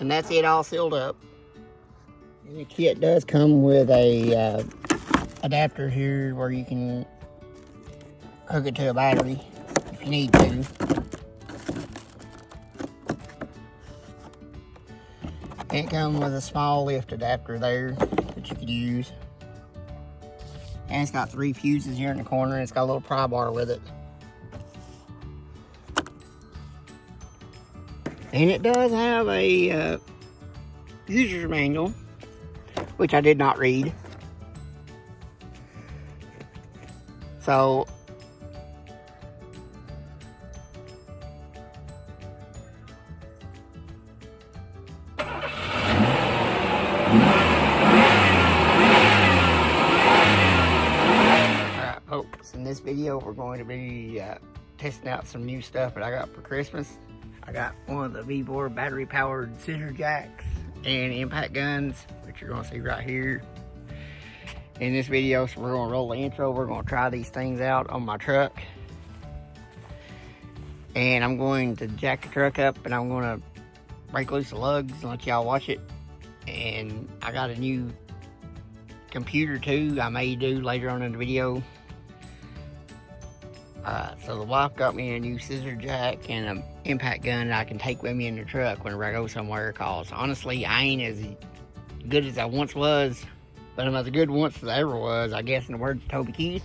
And that's it all sealed up. And the kit does come with a adapter here where you can hook it to a battery if you need to. And it comes with a small lift adapter there that you could use. And it's got 3 fuses here in the corner, and it's got a little pry bar with it. And it does have a user's manual, which I did not read. So, alright folks, in this video we're going to be testing out some new stuff that I got for Christmas. I got one of the Vevor battery powered scissor jacks and impact guns, which you're going to see right here in this video. So we're going to roll the intro. We're going to try these things out on my truck, and I'm going to jack the truck up and I'm going to break loose the lugs and let y'all watch it. And I got a new computer too I may do later on in the video. So the wife got me a new scissor jack and an impact gun that I can take with me in the truck whenever I go somewhere, cause honestly I ain't as good as I once was, but I'm as good once as I ever was, I guess, in the words of Toby Keith.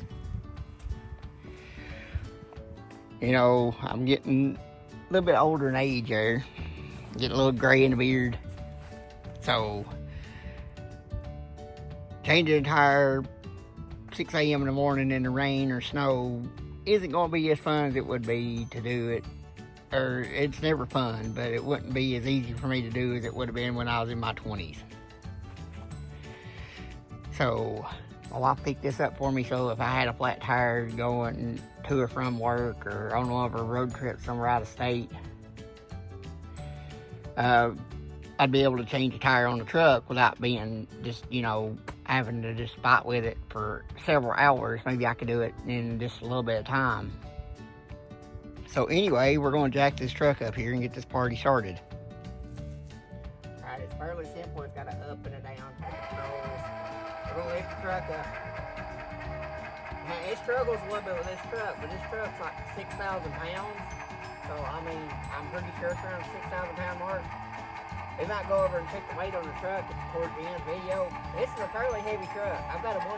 You know, I'm getting a little bit older in age there, getting a little gray in the beard, so changing a tire 6 a.m. in the morning in the rain or snow isn't going to be as fun as it would be to do it. Or it's never fun, but it wouldn't be as easy for me to do as it would have been when I was in my 20s. So my wife picked this up for me, so if I had a flat tire going to or from work or on one of our road trips somewhere out of state, I'd be able to change the tire on the truck without being just, you know, having to just fight with it for several hours. Maybe I could do it in just a little bit of time. So anyway, we're going to jack this truck up here and get this party started. Alright, it's fairly simple. It's got an up and a down controls. We're going to lift the truck up. Now, it struggles a little bit with this truck, but this truck's like 6,000 pounds. So, I mean, I'm pretty sure it's around the 6,000 pound mark. We might go over and check the weight on the truck towards the end of the video. This is a fairly heavy truck. I've got a 1.5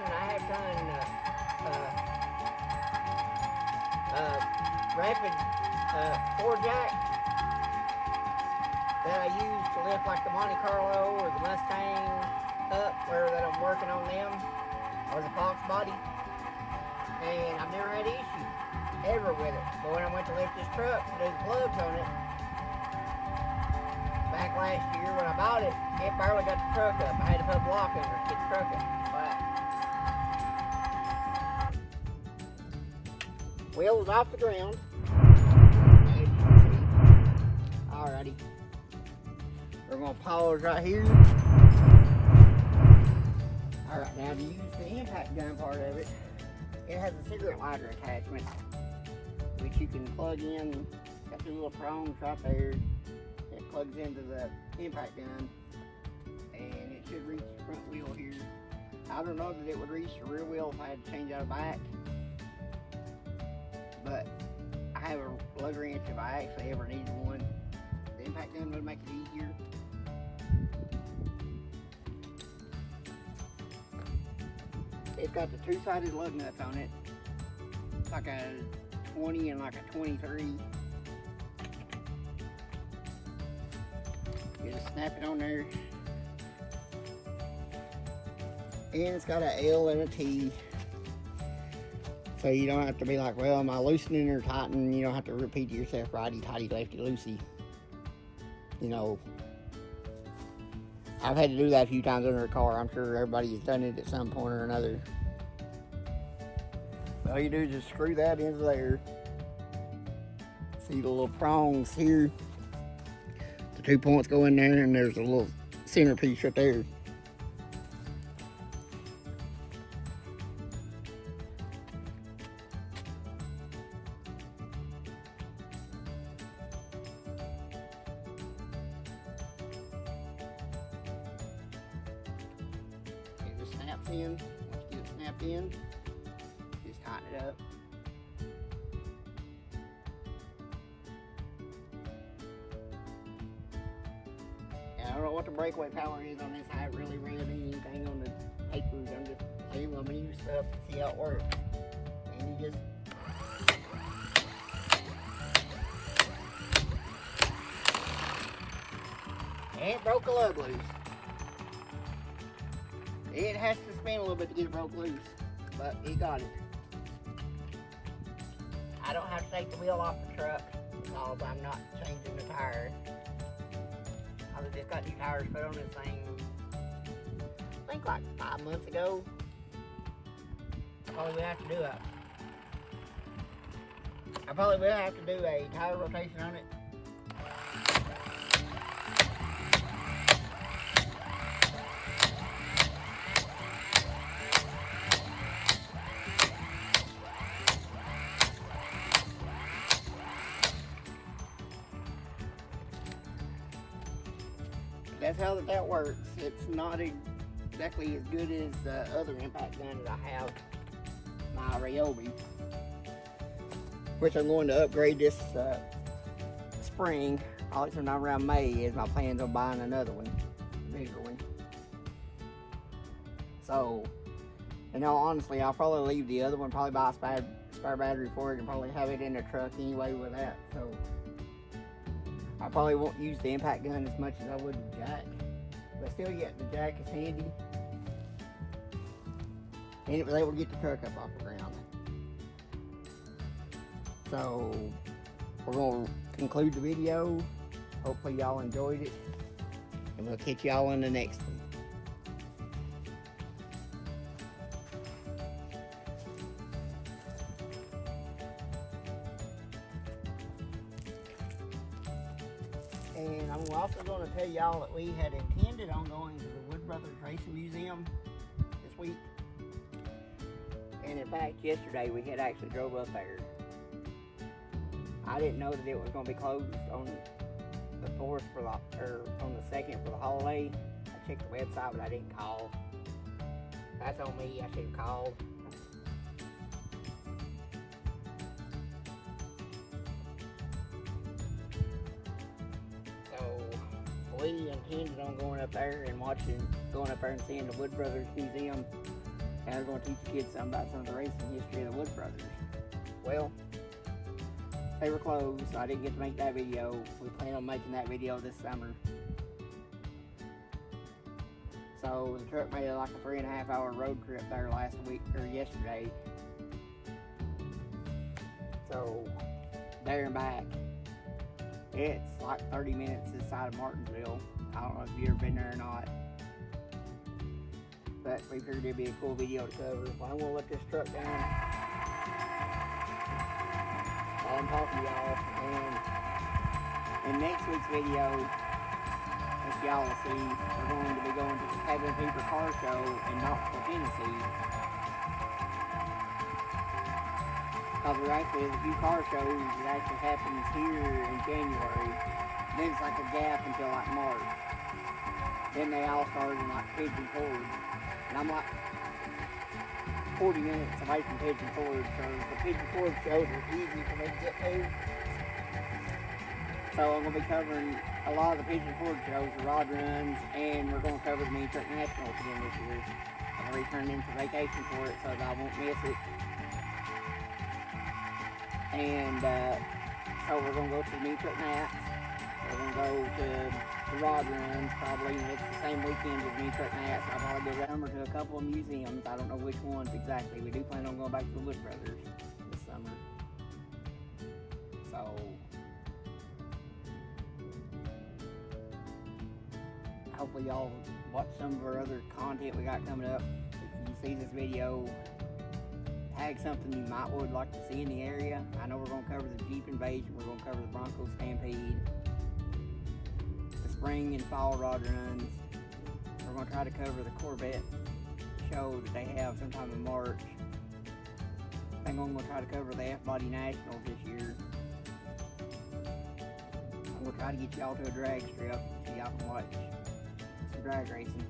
ton rapid 4 jack that I use to lift like the Monte Carlo or the Mustang up where that I'm working on them, or the Fox body. And I've never had an issue ever with it. But when I went to lift this truck, there's plugs on it. Back last year when I bought it, it barely got the truck up. I had to put a block under it to get the truck up. But wheels off the ground. As you can see. Alrighty. We're gonna pause right here. Alright, now to use the impact gun part of it, it has a cigarette lighter attachment, which you can plug in. Got two little prongs right there. It plugs into the impact gun, and it should reach the front wheel here. I don't know that it would reach the rear wheel if I had to change out a back, but I have a lug wrench if I actually ever needed one. The impact gun would make it easier. It's got the 2-sided lug nuts on it. It's like a 20 and like a 23. You just snap it on there. And it's got an L and a T. So you don't have to be like, well, am I loosening or tightening? You don't have to repeat to yourself, righty, tighty, lefty, loosey. You know, I've had to do that a few times under a car. I'm sure everybody has done it at some point or another. All you do is just screw that into there. See the little prongs here? The 2 points go in there, and there's a little centerpiece right there. snaps in. Once you get it snapped in, just tighten it up. And I don't know what the breakaway power is on this. I haven't really read anything on the papers. I'm just saying, I'm gonna use stuff to see how it works. And you just and it broke a lug loose. It has to spin a little bit to get it broke loose, but it got it. I don't have to take the wheel off the truck because I'm not changing the tire. I just got new tires put on this thing, I think like 5 months ago. Probably will have to do it. I probably will have to do a tire rotation on it. That's how that works. It's not exactly as good as the other impact gun that I have, my Ryobi, which I'm going to upgrade this spring. Probably sometime around May is my plans on buying another one, bigger one. So, in all honesty, I'll probably leave the other one, probably buy a spare battery for it, and probably have it in the truck anyway with that. So I probably won't use the impact gun as much as I would the jack. But still, yet the jack is handy. And it was able to get the truck up off the ground. So, we're going to conclude the video. Hopefully y'all enjoyed it. And we'll catch y'all in the next one. And I'm also going to tell y'all that we had intended on going to the Wood Brothers Racing Museum this week. And in fact, yesterday we had actually drove up there. I didn't know that it was going to be closed on the 4th or on the 2nd for the holiday. I checked the website, but I didn't call. That's on me. I should have called. We intended on going up there and going up there and seeing the Wood Brothers Museum, and we're going to teach the kids something about some of the racing history of the Wood Brothers. Well, they were closed, so I didn't get to make that video. We plan on making that video this summer. So the truck made like a 3.5 hour road trip there yesterday. So there and back. It's like 30 minutes this side of Martinsville. I don't know if you've ever been there or not. But we figured it'd be a cool video to cover. Well, I'm going to let this truck down. I'm talking to y'all. And in next week's video, as y'all will see, we're going to be going to the Cabin Fever Car Show in Knoxville, Tennessee. Because there actually is a few car shows that actually happens here in January. Then it's like a gap until like March. Then they all start in like Pigeon Forge. And I'm like 40 minutes away from Pigeon Forge, so the Pigeon Forge shows are easy for me to get to. So I'm going to be covering a lot of the Pigeon Forge shows, the rod runs, and we're going to cover the Mini Truck Nationals again this year. I'm going to return in for vacation for it so that I won't miss it. And so we're going to go to the Mini Truck Nats. We're going to go to the rod runs, probably. It's the same weekend as Mini Truck Nats. I'll probably go around to a couple of museums. I don't know which ones exactly. We do plan on going back to the Wood Brothers this summer. So hopefully y'all watch some of our other content we got coming up. If you see this video, tag something you might would like to see in the area. I know we're going to cover the Jeep Invasion, we're going to cover the Bronco Stampede, the spring and fall rod runs. We're going to try to cover the Corvette show that they have sometime in March. I think I'm going to try to cover the F-Body Nationals this year. I'm going to try to get y'all to a drag strip so y'all can watch some drag racing.